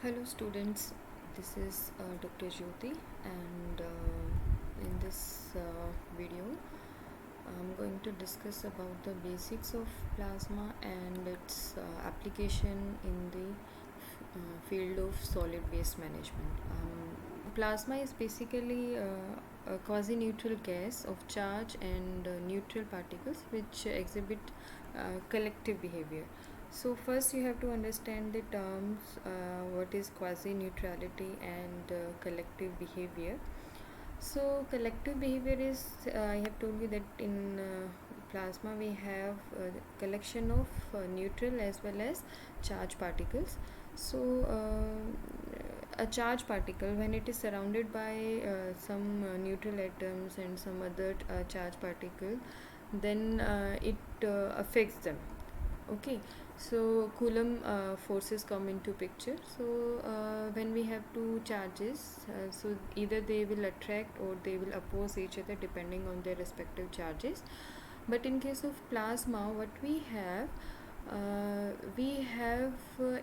Hello students, this is Dr. Jyoti, and in this video I'm going to discuss about the basics of plasma and its application in the field of solid waste management. Plasma is basically a quasi-neutral gas of charge and neutral particles which exhibit collective behavior. So first you have to understand the terms what is quasi-neutrality and collective behavior. So collective behavior is I have told you that in plasma we have collection of neutral as well as charged particles. So a charged particle, when it is surrounded by some neutral atoms and some other charged particle, then it affects them. Okay, so Coulomb forces come into picture. So when we have two charges, so either they will attract or they will oppose each other depending on their respective charges. But in case of plasma, what we have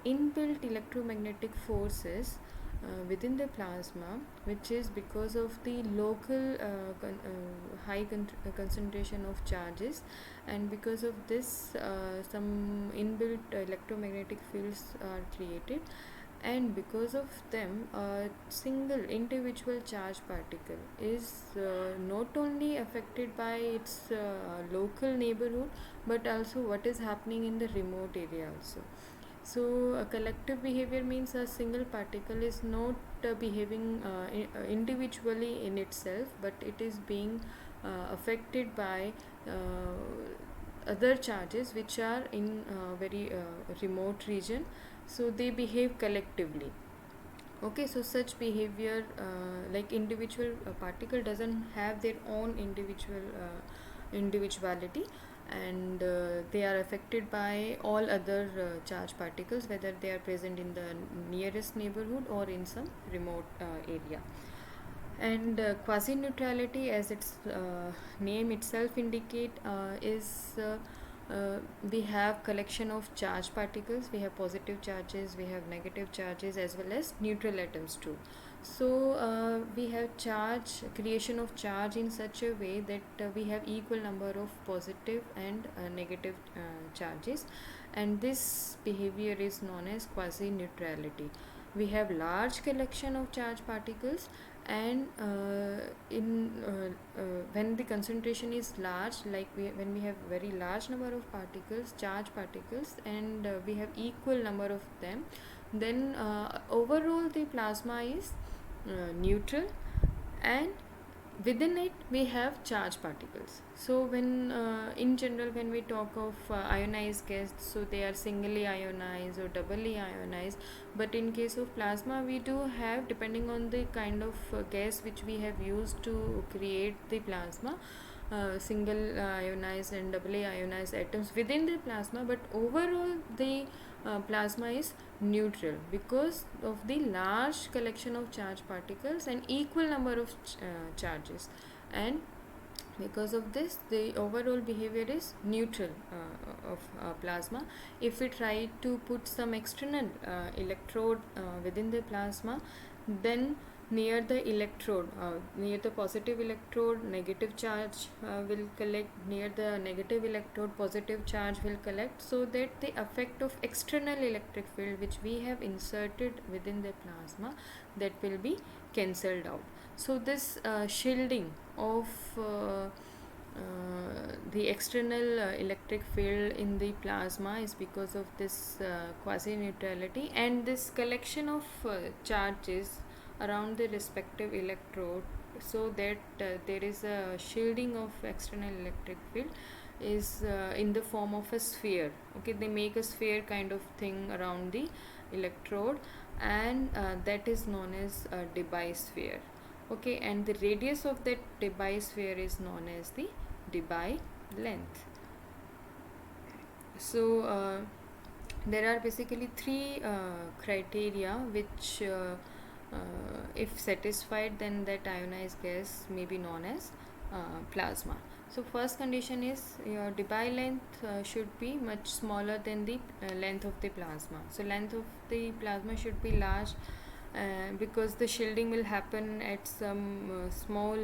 inbuilt electromagnetic forces within the plasma, which is because of the local high concentration of charges, and because of this some inbuilt electromagnetic fields are created, and because of them a single individual charge particle is not only affected by its local neighborhood but also what is happening in the remote area also. So a collective behavior means a single particle is not behaving individually in itself, but it is being affected by other charges which are in very remote region, so they behave collectively. Okay, so such behavior like individual particle doesn't have their own individuality, and they are affected by all other charged particles, whether they are present in the nearest neighborhood or in some remote area. And quasi neutrality, as its name itself indicate, is we have collection of charged particles. We have positive charges, we have negative charges, as well as neutral atoms too. So we have charge creation of charge in such a way that we have equal number of positive and negative charges, and this behavior is known as quasi neutrality. We have large collection of charged particles, and in when the concentration is large, like when we have very large number of particles, charged particles, and we have equal number of them, then overall the plasma is neutral, and within it we have charged particles. So when in general when we talk of ionized gas, so they are singly ionized or doubly ionized, but in case of plasma we do have, depending on the kind of gas which we have used to create the plasma, single ionized and doubly ionized atoms within the plasma, but overall the plasma is neutral because of the large collection of charged particles and equal number of charges, and because of this the overall behavior is neutral of plasma. If we try to put some external electrode within the plasma, then near the electrode, near the positive electrode, negative charge will collect, near the negative electrode positive charge will collect, so that the effect of external electric field which we have inserted within the plasma, that will be cancelled out. So this shielding of the external electric field in the plasma is because of this quasi neutrality, and this collection of charges around the respective electrode, so that there is a shielding of external electric field is in the form of a sphere. Okay, they make a sphere kind of thing around the electrode, and that is known as a Debye sphere. Okay, and the radius of that Debye sphere is known as the Debye length. So there are basically three criteria which if satisfied, then that ionized gas may be known as plasma. So first condition is your Debye length should be much smaller than the length of the plasma. So length of the plasma should be large because the shielding will happen at some small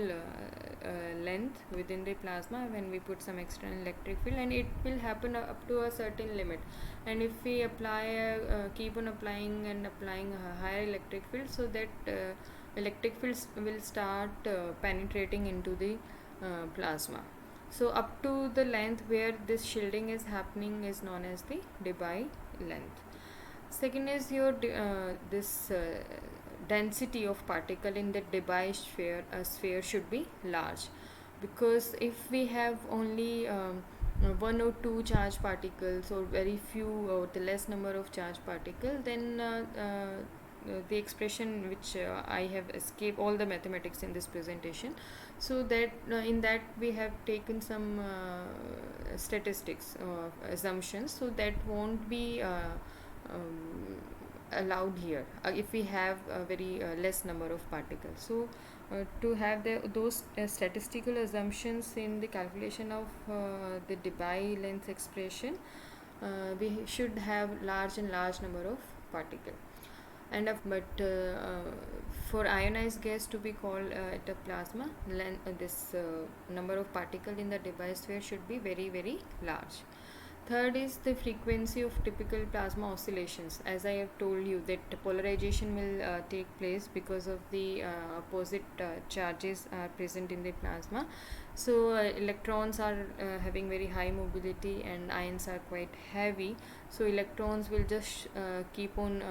length within the plasma when we put some external electric field, and it will happen up to a certain limit. And if we keep on applying and applying a higher electric field, so that electric fields will start penetrating into the plasma. So up to the length where this shielding is happening is known as the Debye length. Second is your this density of particle in the Debye sphere should be large, because if we have only one or two charged particles, or very few or the less number of charged particles, then the expression which I have escaped all the mathematics in this presentation. So that in that we have taken some statistics assumptions, so that won't be allowed here if we have a very less number of particles. So to have those statistical assumptions in the calculation of the Debye length expression, we should have large number of particles. And but for ionized gas to be called at a plasma, this number of particle in the Debye sphere should be very large. Third is the frequency of typical plasma oscillations. As I have told you, that polarization will take place because of the opposite charges are present in the plasma. So electrons are having very high mobility and ions are quite heavy. So electrons will just keep on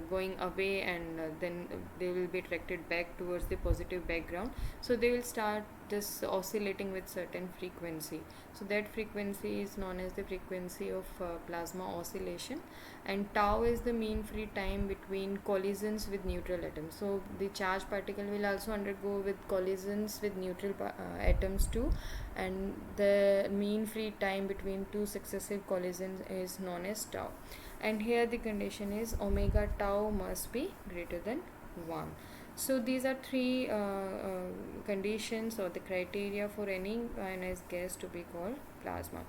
going away, and then they will be attracted back towards the positive background. So they will start just oscillating with certain frequency. So that frequency is known as the frequency of plasma oscillation, and tau is the mean free time between collisions with neutral atoms. So the charged particle will also undergo with collisions with neutral atoms too, and the mean free time between two successive collisions is known as tau. And here the condition is omega tau must be greater than 1. So these are three conditions or the criteria for any ionized gas to be called plasma.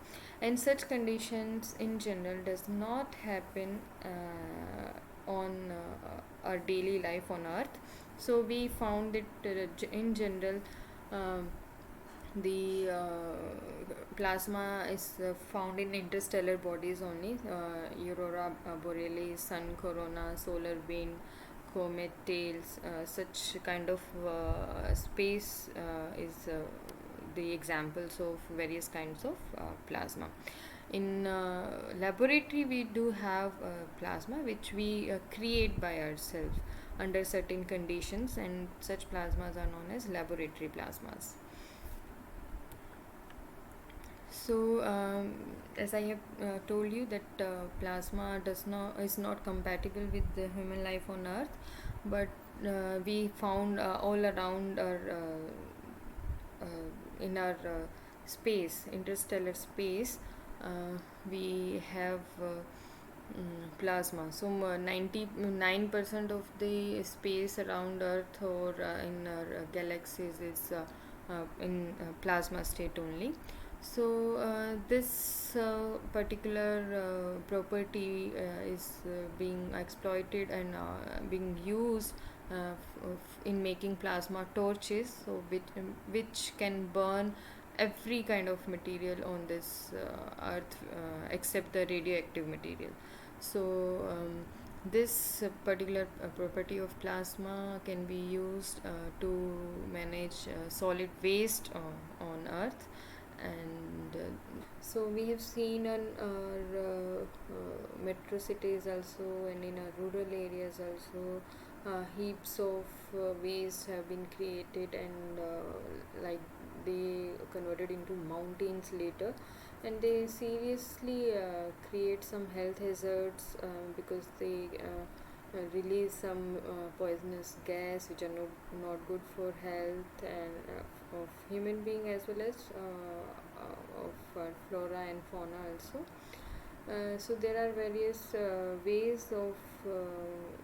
And such conditions in general does not happen on our daily life on Earth. So we found that in general the plasma is found in interstellar bodies only, aurora borealis, sun corona, solar wind, comet tails. Such kind of space is the examples of various kinds of plasma. In laboratory we do have plasma which we create by ourselves under certain conditions, and such plasmas are known as laboratory plasmas. So as I have told you that plasma is not compatible with the human life on Earth, but we found all around our in our space, interstellar space, we have plasma. So 99% of the space around Earth or in our galaxies is in plasma state only. So this particular property is being exploited and being used in making plasma torches, so which can burn every kind of material on this earth except the radioactive material. So this particular property of plasma can be used to manage solid waste on earth. And so we have seen on our metro cities also, and in our rural areas also, heaps of waste have been created, and like they converted into mountains later, and they seriously create some health hazards because they release some poisonous gas which are not good for health and of human being as well as of flora and fauna also. So there are various ways of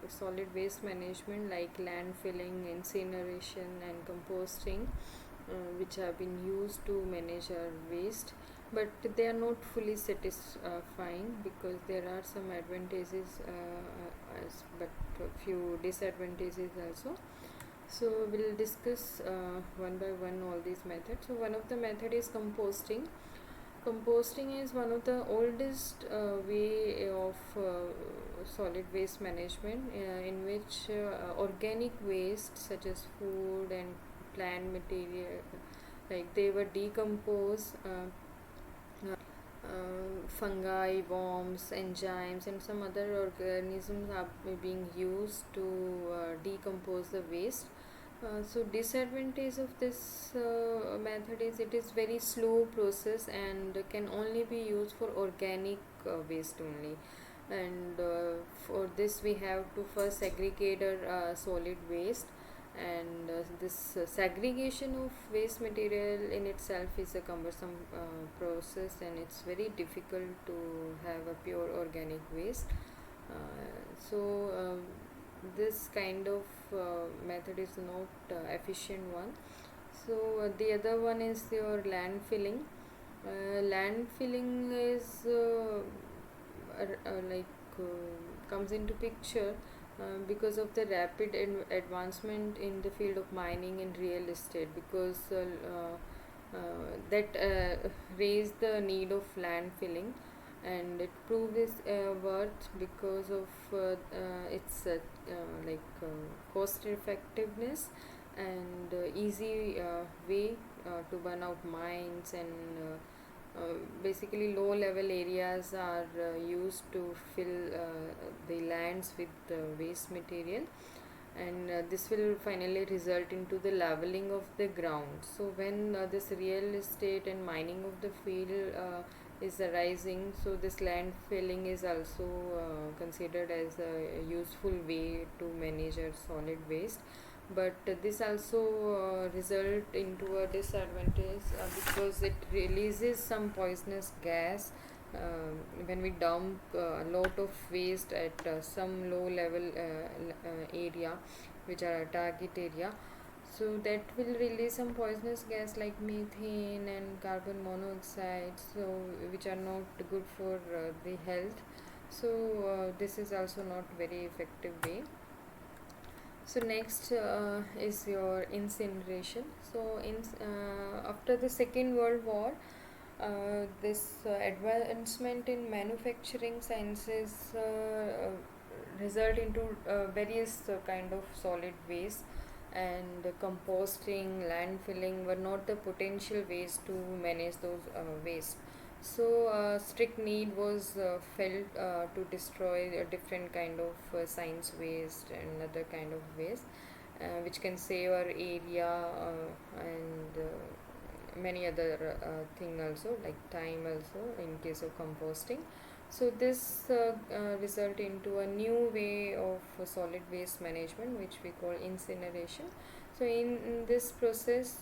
solid waste management like landfilling, incineration and composting. which have been used to manage our waste, but they are not fully satisfying because there are some advantages, but a few disadvantages also. So we'll discuss one by one all these methods. So one of the method is composting. Composting is one of the oldest way of solid waste management, in which organic waste such as food and plant material, like they were decomposed. Fungi, worms, enzymes, and some other organisms are being used to decompose the waste. So disadvantage of this method is it is very slow process and can only be used for organic waste only. And for this we have to first segregate our solid waste, and this segregation of waste material in itself is a cumbersome process, and it's very difficult to have a pure organic waste. So this kind of method is not efficient one. So the other one is your landfilling. Landfilling is like comes into picture because of the rapid advancement in the field of mining and real estate, because that raised the need of land filling, and it proved its worth because of its cost effectiveness and easy way to burn out mines, and basically low level areas are used to fill the lands with waste material, and this will finally result into the leveling of the ground. So when this real estate and mining of the field is arising, so this land filling is also considered as a useful way to manage our solid waste. But this also result into a disadvantage because it releases some poisonous gas when we dump a lot of waste at some low level area, which are a target area. So that will release some poisonous gas like methane and carbon monoxide, so which are not good for the health. So this is also not very effective way. So next is your incineration. So after the Second World War, this advancement in manufacturing sciences result into various kind of solid waste, and composting, landfilling were not the potential ways to manage those waste. So strict need was felt to destroy a different kind of science waste and other kind of waste, which can save our area and many other thing also, like time also in case of composting. So this result into a new way of solid waste management, which we call incineration. So in this process,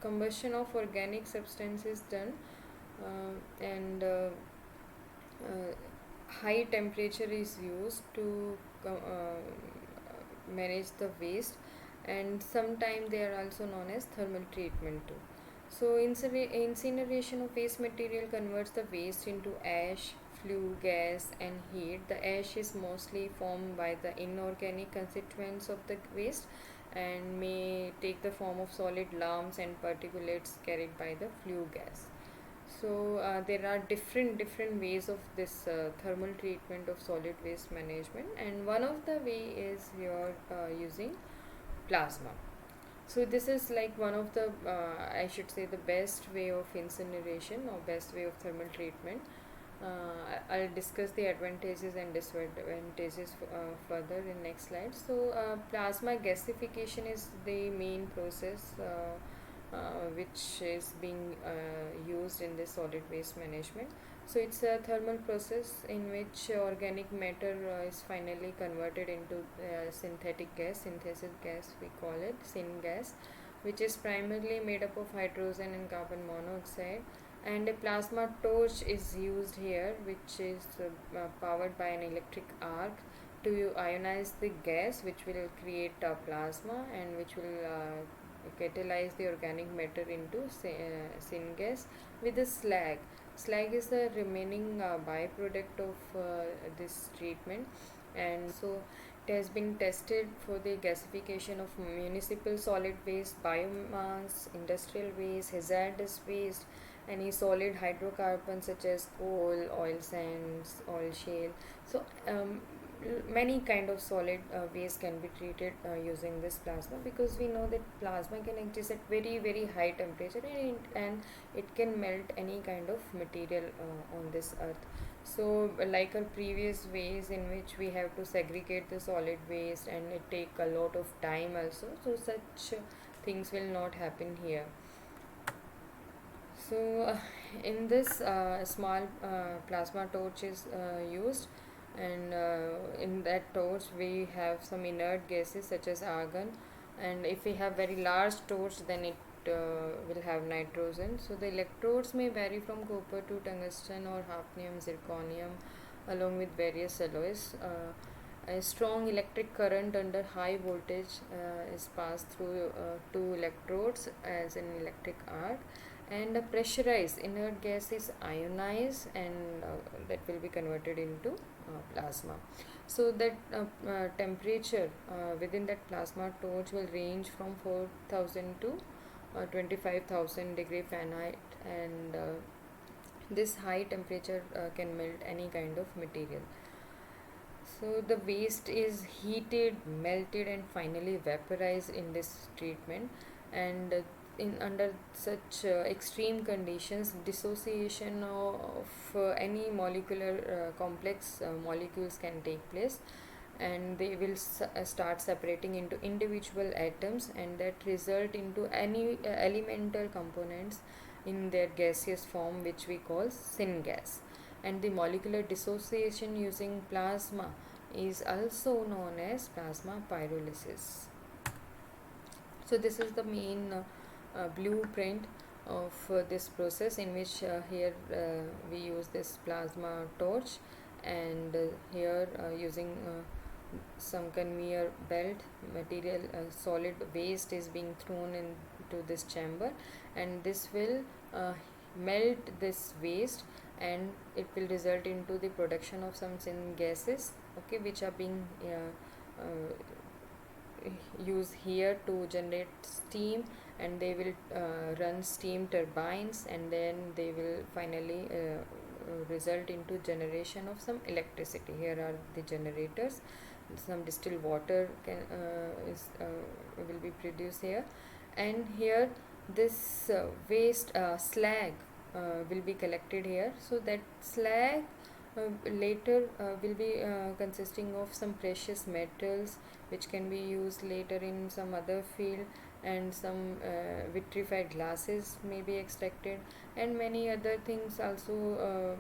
combustion of organic substance is done, and high temperature is used to manage the waste, and sometimes they are also known as thermal treatment too. So incineration of waste material converts the waste into ash, flue gas, and heat. The ash is mostly formed by the inorganic constituents of the waste and may take the form of solid lumps and particulates carried by the flue gas. So there are different ways of this thermal treatment of solid waste management, and one of the way is you're using plasma. So this is like one of the I should say the best way of incineration or best way of thermal treatment. I'll discuss the advantages and disadvantages further in next slide. So plasma gasification is the main process which is being used in this solid waste management. So it's a thermal process in which organic matter is finally converted into synthetic gas, synthesis gas we call it, syngas, which is primarily made up of hydrogen and carbon monoxide. And a plasma torch is used here, which is powered by an electric arc to ionize the gas, which will create a plasma and which will catalyze the organic matter into syngas with the slag. Slag is the remaining byproduct of this treatment, and so it has been tested for the gasification of municipal solid waste, biomass, industrial waste, hazardous waste, any solid hydrocarbons such as coal, oil sands, oil shale. So many kind of solid waste can be treated using this plasma, because we know that plasma can exist at very high temperature, and it can melt any kind of material on this earth. So like our previous ways in which we have to segregate the solid waste and it take a lot of time also, so such things will not happen here. So in this small plasma torch is used, and in that torch we have some inert gases such as argon, and if we have very large torch, then it will have nitrogen. So the electrodes may vary from copper to tungsten or hafnium, zirconium, along with various alloys. A strong electric current under high voltage is passed through two electrodes as an electric arc, and a pressurized inert gas is ionized, and that will be converted into plasma. So that temperature within that plasma torch will range from 4000 to 25,000 degree Fahrenheit, and this high temperature can melt any kind of material. So the waste is heated, melted, and finally vaporized in this treatment. And in under such extreme conditions, dissociation of any molecular complex molecules can take place, and they will start separating into individual atoms, and that result into any elemental components in their gaseous form, which we call syngas. And the molecular dissociation using plasma is also known as plasma pyrolysis. So this is the main blueprint of this process, in which here we use this plasma torch, and here using some conveyor belt material, solid waste is being thrown into this chamber, and this will melt this waste, and it will result into the production of some gases, okay, which are being used here to generate steam, and they will run steam turbines, and then they will finally result into generation of some electricity. Here are the generators. Some distilled water will be produced here, and here this waste slag will be collected here. So that slag later will be consisting of some precious metals, which can be used later in some other field, and some vitrified glasses may be extracted, and many other things also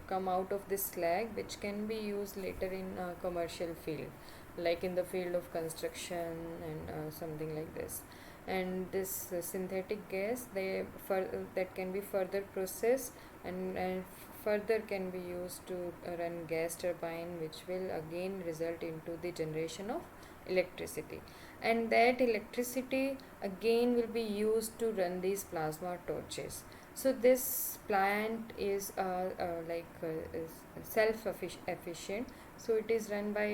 come out of this slag, which can be used later in commercial field, like in the field of construction and something like this. And this synthetic gas, that can be further processed, and further can be used to run gas turbine, which will again result into the generation of electricity, and that electricity again will be used to run these plasma torches. So this plant is is self efficient, so it is run by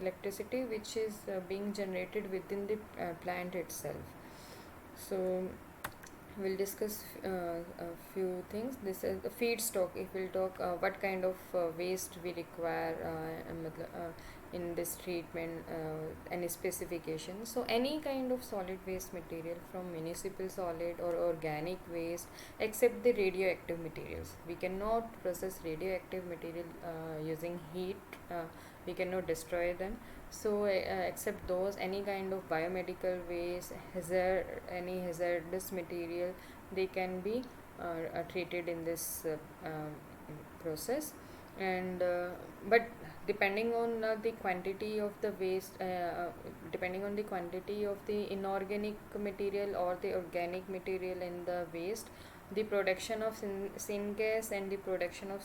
electricity which is being generated within the plant itself. So we'll discuss a few things. This is the feedstock. If we'll talk what kind of waste we require in this treatment, any specifications. So any kind of solid waste material, from municipal solid or organic waste, except the radioactive materials. We cannot process radioactive material using heat. We cannot destroy them. So except those, any kind of biomedical waste, any hazardous material, they can be treated in this process. And but depending on the quantity of the waste, depending on the quantity of the inorganic material or the organic material in the waste, the production of syngas and the production of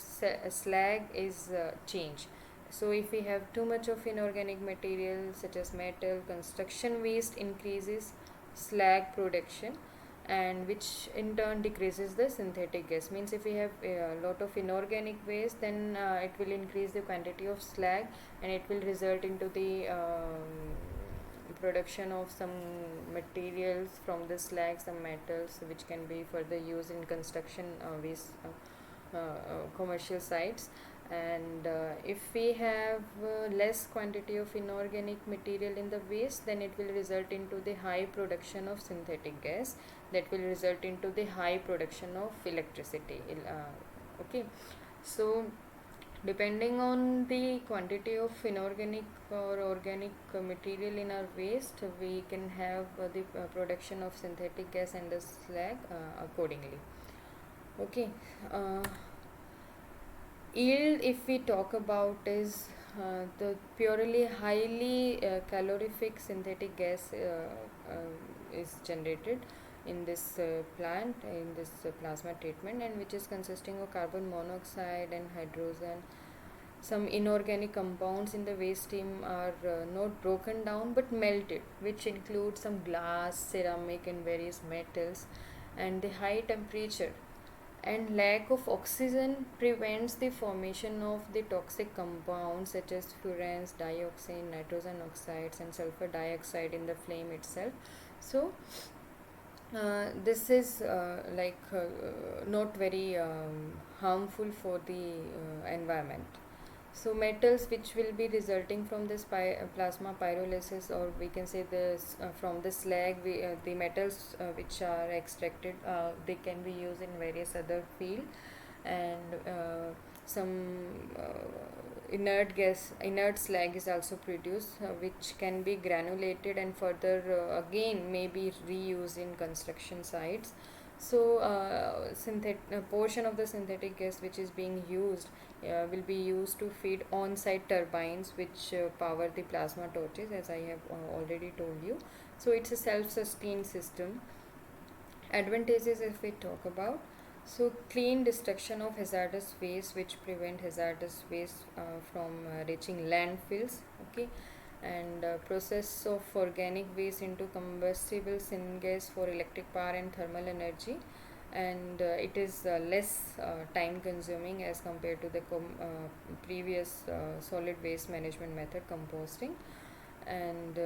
slag is changed. So if we have too much of inorganic material such as metal, construction waste increases, slag production, and which in turn decreases the synthetic gas. Means if we have a lot of inorganic waste, then it will increase the quantity of slag, and it will result into the production of some materials from the slag, some metals which can be further used in construction waste commercial sites. And if we have less quantity of inorganic material in the waste, then it will result into the high production of synthetic gas, that will result into the high production of electricity. Okay, so depending on the quantity of inorganic or organic material in our waste, we can have the production of synthetic gas and the slag accordingly. Okay, yield, if we talk about, is the purely highly calorific synthetic gas is generated in this plant, in this plasma treatment, and which is consisting of carbon monoxide and hydrogen. Some inorganic compounds in the waste stream are not broken down but melted, which include some glass, ceramic, and various metals. And the high temperature and lack of oxygen prevents the formation of the toxic compounds such as furans, dioxin, nitrogen oxides, and sulfur dioxide in the flame itself. So this is not very harmful for the environment. So metals which will be resulting from this plasma pyrolysis, or we can say this from the slag, the metals which are extracted, they can be used in various other field. And some inert slag is also produced, which can be granulated and further again may be reused in construction sites. So portion of the synthetic gas which is being used will be used to feed on-site turbines which power the plasma torches, as I have already told you. So it's a self-sustained system. Advantages, if we talk about, so clean destruction of hazardous waste, which prevent hazardous waste from reaching landfills. Okay, and process of organic waste into combustible syngas for electric power and thermal energy. And it is less time consuming as compared to the previous solid waste management method, composting. And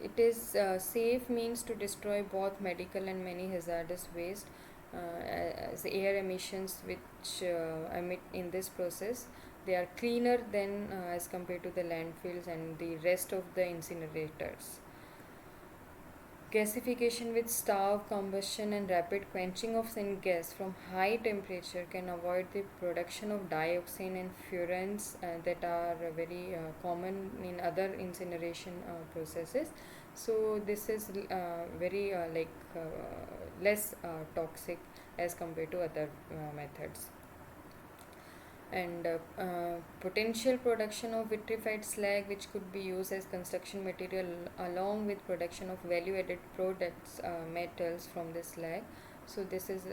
it is safe means to destroy both medical and many hazardous waste, as air emissions which emit in this process, they are cleaner than as compared to the landfills and the rest of the incinerators. Gasification with starve, combustion, and rapid quenching of syngas from high temperature can avoid the production of dioxin and furans that are very common in other incineration processes. So this is very less toxic as compared to other methods. And potential production of vitrified slag, which could be used as construction material along with production of value added products, metals from the slag. So this is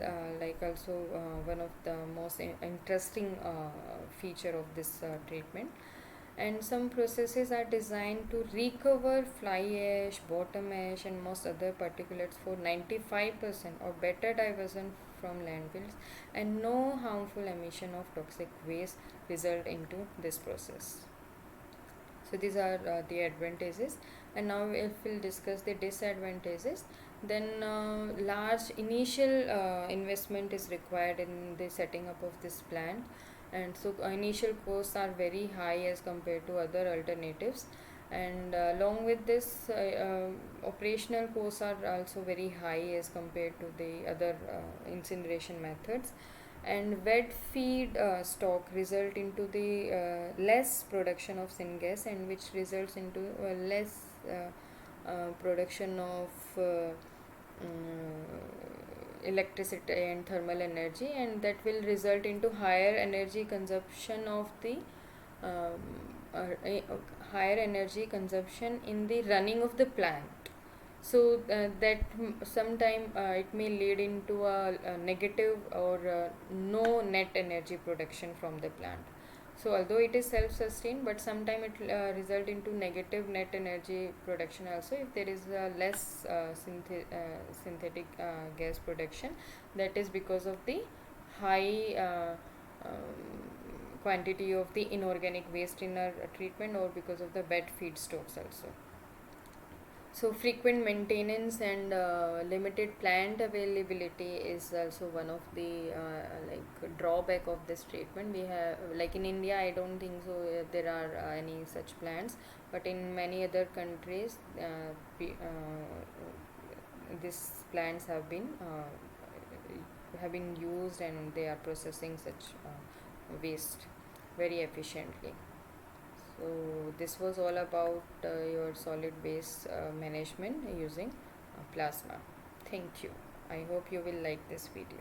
also one of the most interesting feature of this treatment. And some processes are designed to recover fly ash, bottom ash, and most other particulates for 95% or better diversion from landfills, and no harmful emission of toxic waste result into this process. So these are the advantages. And now if we'll discuss the disadvantages, then large initial investment is required in the setting up of this plant, and so initial costs are very high as compared to other alternatives. And along with this, operational costs are also very high as compared to the other incineration methods. And wet feed stock result into the less production of syngas, and which results into less production of electricity and thermal energy, and that will result into higher energy consumption of the higher energy consumption in the running of the plant. So that sometime it may lead into a negative or no net energy production from the plant. So although it is self-sustained, but sometimes it result into negative net energy production also if there is less synthetic gas production. That is because of the high quantity of the inorganic waste in our treatment, or because of the wet feedstocks also. So frequent maintenance and limited plant availability is also one of the like drawback of this treatment. We have, like in India, I don't think so there are any such plants, but in many other countries, these plants have been used, and they are processing such waste very efficiently. So this was all about your solid waste management using plasma. Thank you. I hope you will like this video.